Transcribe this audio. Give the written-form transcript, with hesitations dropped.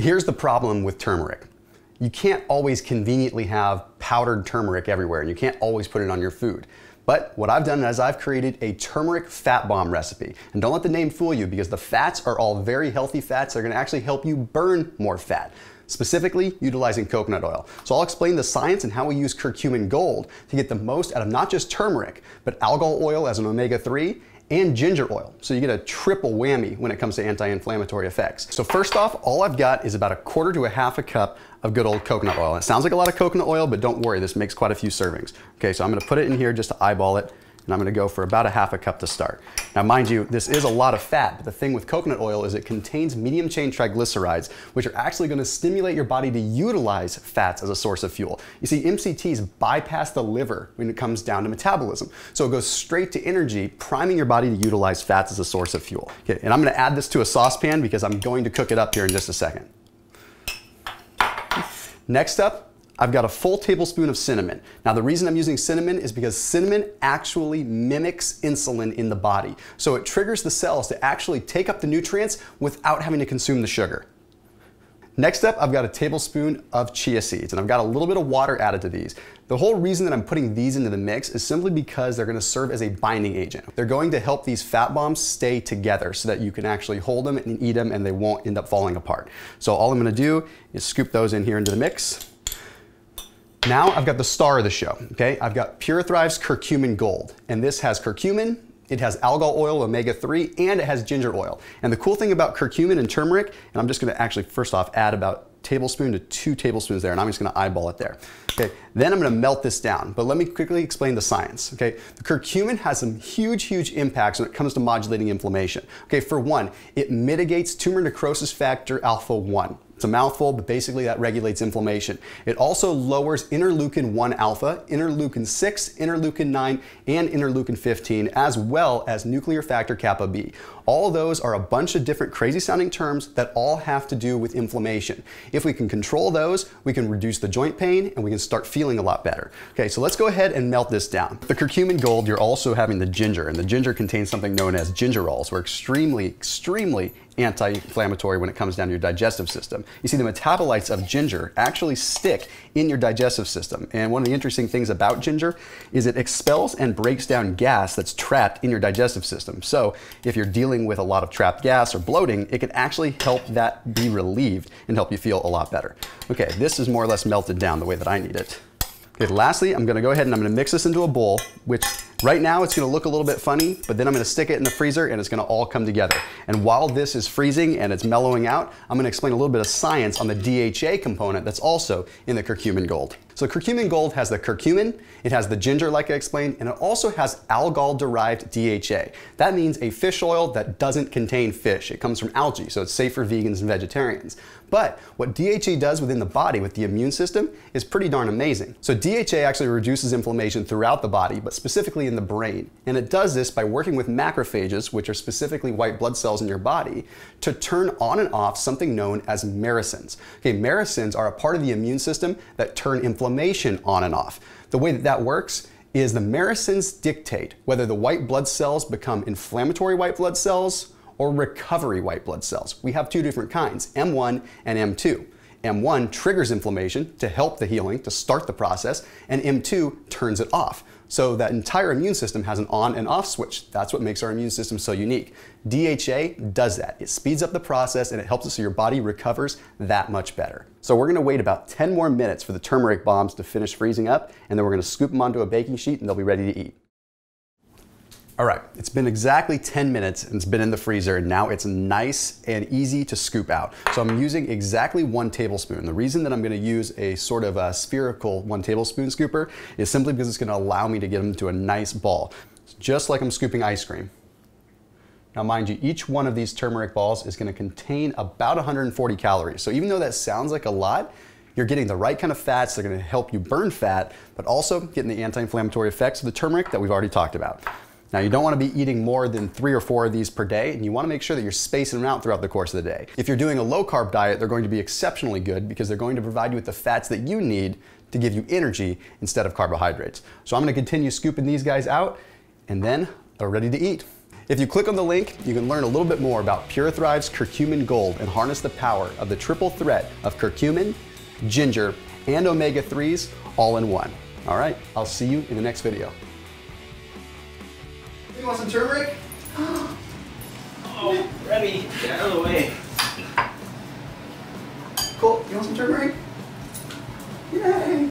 Here's the problem with turmeric. You can't always conveniently have powdered turmeric everywhere, and you can't always put it on your food. But what I've done is I've created a turmeric fat bomb recipe. And don't let the name fool you, because the fats are all very healthy fats that are gonna actually help you burn more fat, specifically utilizing coconut oil. So I'll explain the science and how we use Curcumin Gold to get the most out of not just turmeric, but algal oil as an omega-3 and ginger oil. So you get a triple whammy when it comes to anti-inflammatory effects. So first off, all I've got is about 1/4 to 1/2 cup of good old coconut oil. It sounds like a lot of coconut oil, but don't worry, this makes quite a few servings. Okay, so I'm gonna put it in here just to eyeball it, and I'm gonna go for about 1/2 cup to start. Now mind you, this is a lot of fat, but the thing with coconut oil is it contains medium chain triglycerides, which are actually gonna stimulate your body to utilize fats as a source of fuel. You see, MCTs bypass the liver when it comes down to metabolism. So it goes straight to energy, priming your body to utilize fats as a source of fuel. Okay, and I'm gonna add this to a saucepan because I'm going to cook it up here in just a second. Next up, I've got a full tablespoon of cinnamon. Now the reason I'm using cinnamon is because cinnamon actually mimics insulin in the body. So it triggers the cells to actually take up the nutrients without having to consume the sugar. Next up, I've got a tablespoon of chia seeds, and I've got a little bit of water added to these. The whole reason that I'm putting these into the mix is simply because they're gonna serve as a binding agent. They're going to help these fat bombs stay together so that you can actually hold them and eat them and they won't end up falling apart. So all I'm gonna do is scoop those in here into the mix. Now I've got the star of the show, okay? I've got PuraTHRIVE's Curcumin Gold, and this has curcumin, it has algal oil, omega-3, and it has ginger oil. And the cool thing about curcumin and turmeric, and I'm just gonna actually first off add about tablespoon to 2 tablespoons there, and I'm just gonna eyeball it there. Okay, then I'm gonna melt this down, but let me quickly explain the science, okay? The curcumin has some huge impacts when it comes to modulating inflammation. Okay, for one, it mitigates tumor necrosis factor alpha 1. It's a mouthful, but basically that regulates inflammation. It also lowers interleukin-1 alpha, interleukin-6, interleukin-9, and interleukin-15, as well as nuclear factor kappa B. All of those are a bunch of different crazy sounding terms that all have to do with inflammation. If we can control those, we can reduce the joint pain and we can start feeling a lot better. Okay, so let's go ahead and melt this down. The Curcumin Gold, you're also having the ginger, and the ginger contains something known as gingerols. We're extremely anti-inflammatory when it comes down to your digestive system. You see, the metabolites of ginger actually stick in your digestive system. And one of the interesting things about ginger is it expels and breaks down gas that's trapped in your digestive system. So if you're dealing with a lot of trapped gas or bloating, it can actually help that be relieved and help you feel a lot better. Okay, this is more or less melted down the way that I need it. Okay, lastly, I'm gonna go ahead and I'm gonna mix this into a bowl, which right now it's gonna look a little bit funny, but then I'm gonna stick it in the freezer and it's gonna all come together. And while this is freezing and it's mellowing out, I'm gonna explain a little bit of science on the DHA component that's also in the Curcumin Gold. So Curcumin Gold has the curcumin, it has the ginger like I explained, and it also has algal-derived DHA. That means a fish oil that doesn't contain fish. It comes from algae, so it's safe for vegans and vegetarians. But what DHA does within the body with the immune system is pretty darn amazing. So DHA actually reduces inflammation throughout the body, but specifically in the brain. And it does this by working with macrophages, which are specifically white blood cells in your body, to turn on and off something known as mericins. Okay, mericins are a part of the immune system that turn inflammation on and off. The way that that works is the mericins dictate whether the white blood cells become inflammatory white blood cells or recovery white blood cells. We have 2 different kinds, M1 and M2. M1 triggers inflammation to help the healing, to start the process, and M2 turns it off. So that entire immune system has an on and off switch. That's what makes our immune system so unique. DHA does that. It speeds up the process and it helps us so your body recovers that much better. So we're gonna wait about 10 more minutes for the turmeric bombs to finish freezing up, and then we're gonna scoop them onto a baking sheet and they'll be ready to eat. All right, it's been exactly 10 minutes and it's been in the freezer, and now it's nice and easy to scoop out. So I'm using exactly 1 tablespoon. The reason that I'm gonna use a sort of a spherical 1 tablespoon scooper is simply because it's gonna allow me to get them to a nice ball, just like I'm scooping ice cream. Now mind you, each one of these turmeric balls is gonna contain about 140 calories. So even though that sounds like a lot, you're getting the right kind of fats that are gonna help you burn fat, but also getting the anti-inflammatory effects of the turmeric that we've already talked about. Now you don't want to be eating more than 3 or 4 of these per day, and you want to make sure that you're spacing them out throughout the course of the day. If you're doing a low carb diet, they're going to be exceptionally good because they're going to provide you with the fats that you need to give you energy instead of carbohydrates. So I'm going to continue scooping these guys out, and then they're ready to eat. If you click on the link, you can learn a little bit more about PuraTHRIVE's Curcumin Gold and harness the power of the triple threat of curcumin, ginger, and omega-3s all in one. All right, I'll see you in the next video. You want some turmeric? Oh, Remy, get out of the way. Cool, you want some turmeric? Yay!